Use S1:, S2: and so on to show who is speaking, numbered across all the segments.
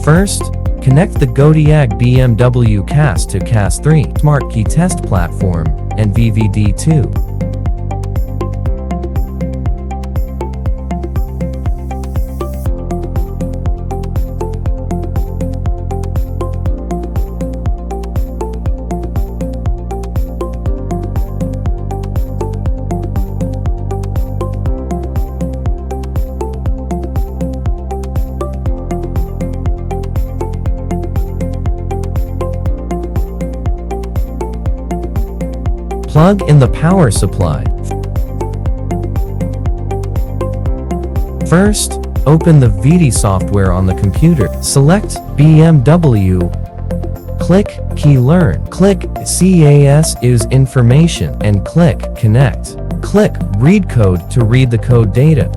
S1: First, connect the GODIAG BMW CAS to CAS3 Smart Key Test Platform and VVDI2. Plug in the power supply. First, open the VD software on the computer. Select BMW. Click Key Learn. Click CAS3 information and click Connect. Click Read Code to read the code data.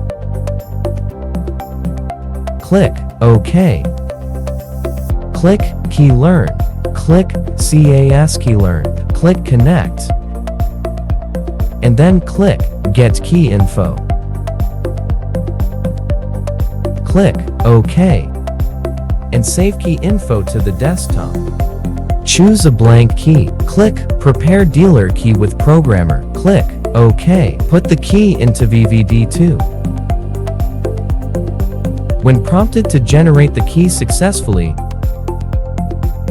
S1: Click OK. Click Key Learn. Click CAS Key Learn. Click Connect. And then click Get Key Info. Click OK. And save key info to the desktop. Choose a blank key. Click Prepare Dealer Key with Programmer. Click OK. Put the key into VVDI2. When prompted to generate the key successfully,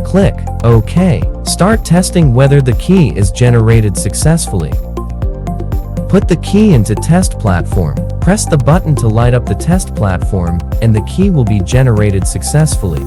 S1: click OK. Start testing whether the key is generated successfully. Put the key into test platform. Press the button to light up the test platform, and the key will be generated successfully.